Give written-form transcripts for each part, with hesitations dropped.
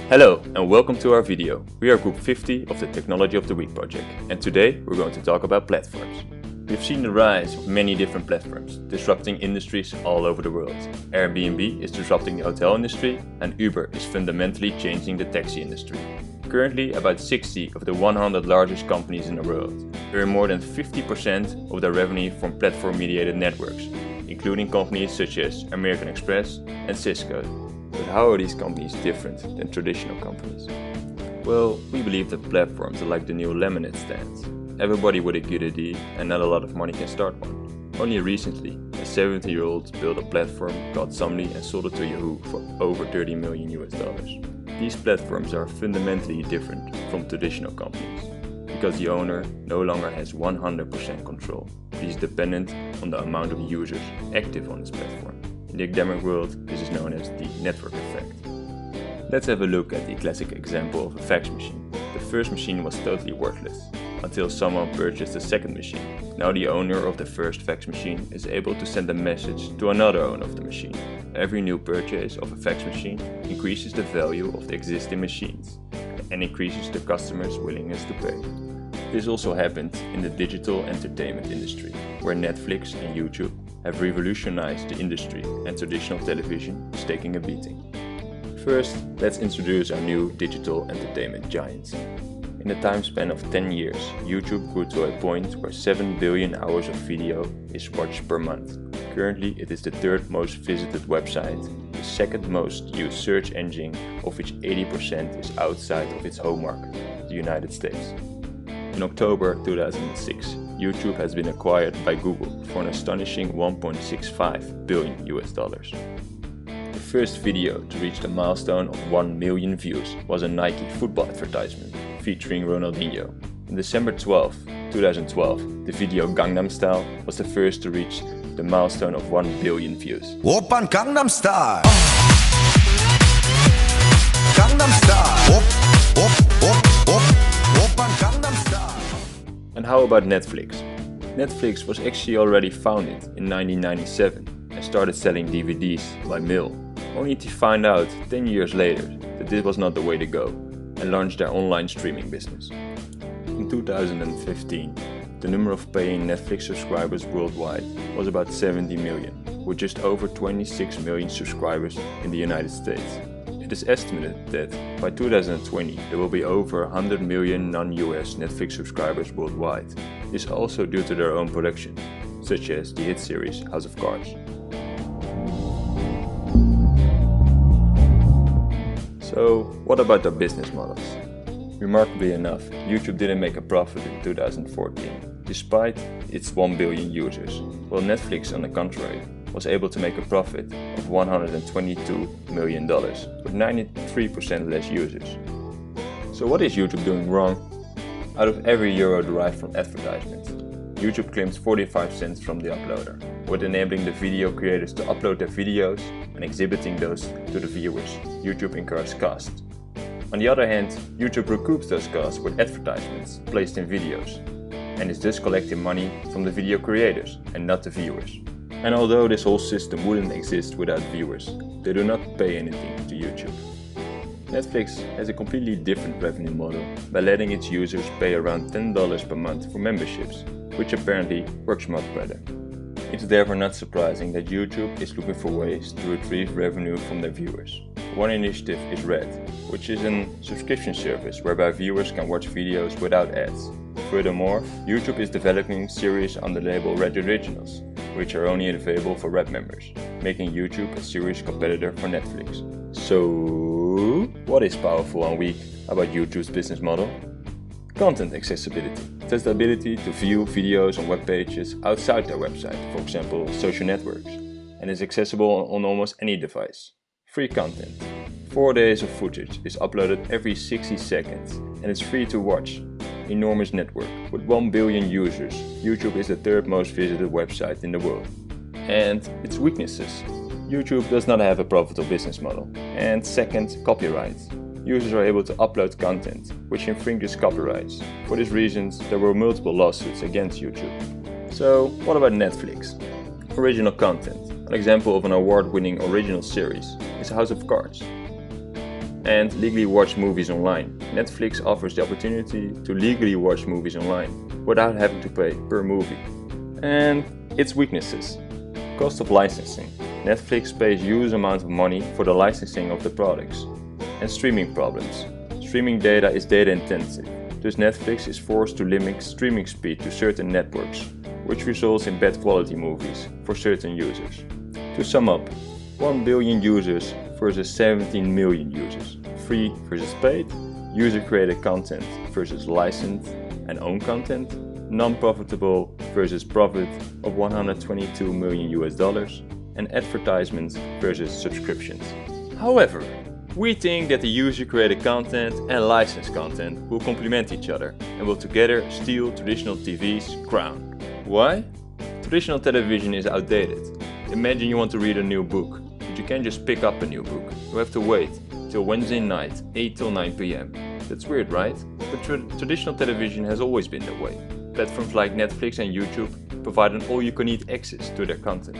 Hello and welcome to our video. We are Group 50 of the Technology of the Week project, and today we're going to talk about platforms. We've seen the rise of many different platforms, disrupting industries all over the world. Airbnb is disrupting the hotel industry, and Uber is fundamentally changing the taxi industry. Currently, about 60 of the 100 largest companies in the world earn more than 50% of their revenue from platform-mediated networks, including companies such as American Express and Cisco. But how are these companies different than traditional companies? Well, we believe that platforms are like the new lemonade stands. Everybody with a good idea and not a lot of money can start one. Only recently, a 70-year-old built a platform called Somni and sold it to Yahoo for over $30 million. These platforms are fundamentally different from traditional companies, because the owner no longer has 100% control, but is dependent on the amount of users active on his platform. In the academic world, this is known as the network effect. Let's have a look at the classic example of a fax machine. The first machine was totally worthless, until someone purchased a second machine. Now the owner of the first fax machine is able to send a message to another owner of the machine. Every new purchase of a fax machine increases the value of the existing machines and increases the customer's willingness to pay. This also happened in the digital entertainment industry, where Netflix and YouTube have revolutionized the industry and traditional television is taking a beating. First, let's introduce our new digital entertainment giants. In the time span of 10 years, YouTube grew to a point where 7 billion hours of video is watched per month. Currently, it is the third most visited website, the second most used search engine, of which 80% is outside of its home market, the United States. In October 2006, YouTube has been acquired by Google for an astonishing $1.65 billion. The first video to reach the milestone of 1 million views was a Nike football advertisement featuring Ronaldinho. On December 12, 2012, the video Gangnam Style was the first to reach the milestone of 1 billion views. Oppan Gangnam Style. Gangnam Style. Oppan Gangnam Style. And how about Netflix? Netflix was actually already founded in 1997 and started selling DVDs by mail, only to find out 10 years later that this was not the way to go, and launched their online streaming business. In 2015, the number of paying Netflix subscribers worldwide was about 70 million, with just over 26 million subscribers in the United States. It is estimated that by 2020 there will be over 100 million non-US Netflix subscribers worldwide. This is also due to their own production, such as the hit series House of Cards. So, what about their business models? Remarkably enough, YouTube didn't make a profit in 2014, despite its 1 billion users, while Netflix, on the contrary, was able to make a profit of $122 million, with 93% less users. So what is YouTube doing wrong? Out of every euro derived from advertisements, YouTube claims 45 cents from the uploader, with enabling the video creators to upload their videos and exhibiting those to the viewers. YouTube incurs costs. On the other hand, YouTube recoups those costs with advertisements placed in videos, and is thus collecting money from the video creators and not the viewers. And although this whole system wouldn't exist without viewers, they do not pay anything to YouTube. Netflix has a completely different revenue model by letting its users pay around $10 per month for memberships, which apparently works much better. It's therefore not surprising that YouTube is looking for ways to retrieve revenue from their viewers. One initiative is Red, which is a subscription service whereby viewers can watch videos without ads. Furthermore, YouTube is developing series on the label Red Originals, which are only available for Red members, making YouTube a serious competitor for Netflix. So, what is powerful and weak about YouTube's business model? Content accessibility. That's the ability to view videos on web pages outside their website, for example social networks, and is accessible on almost any device. Free content. 4 days of footage is uploaded every 60 seconds and it's free to watch. Enormous network. With 1 billion users, YouTube is the third most visited website in the world. And its weaknesses. YouTube does not have a profitable business model. And second, copyright. Users are able to upload content, which infringes copyrights. For these reasons, there were multiple lawsuits against YouTube. So, what about Netflix? Original content. An example of an award-winning original series is House of Cards. and legally watch movies online. Netflix offers the opportunity to legally watch movies online without having to pay per movie. And its weaknesses. Cost of licensing. Netflix pays huge amount of money for the licensing of the products. And streaming problems. Streaming data is data intensive, thus Netflix is forced to limit streaming speed to certain networks, which results in bad quality movies for certain users. To sum up, 1 billion users versus 17 million users, free versus paid, user-created content versus licensed and owned content, non-profitable versus profit of $122 million, and advertisements versus subscriptions. However, we think that the user-created content and licensed content will complement each other and will together steal traditional TV's crown. Why? Traditional television is outdated. Imagine you want to read a new book, but you can't just pick up a new book. You have to wait till Wednesday night, 8 till 9 p.m. That's weird, right? But traditional television has always been that way. Platforms like Netflix and YouTube provide an all-you-can-eat access to their content.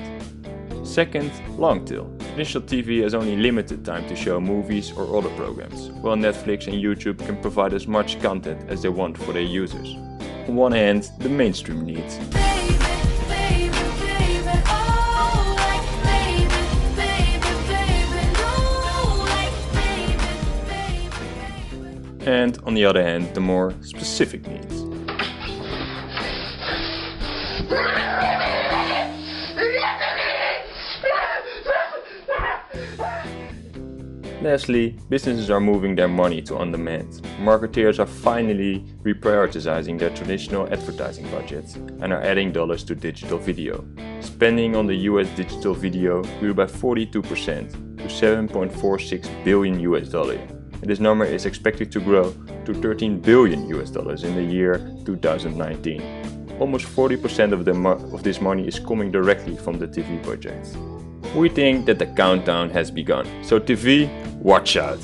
Second, long tail. Traditional TV has only limited time to show movies or other programs, while Netflix and YouTube can provide as much content as they want for their users. On one hand, the mainstream needs. And on the other hand, the more specific needs. Lastly, businesses are moving their money to on-demand. Marketeers are finally reprioritizing their traditional advertising budgets and are adding dollars to digital video. Spending on the US digital video grew by 42% to $7.46 billion. And this number is expected to grow to $13 billion in the year 2019. Almost 40% of this money is coming directly from the TV budgets. We think that the countdown has begun, so TV, watch out!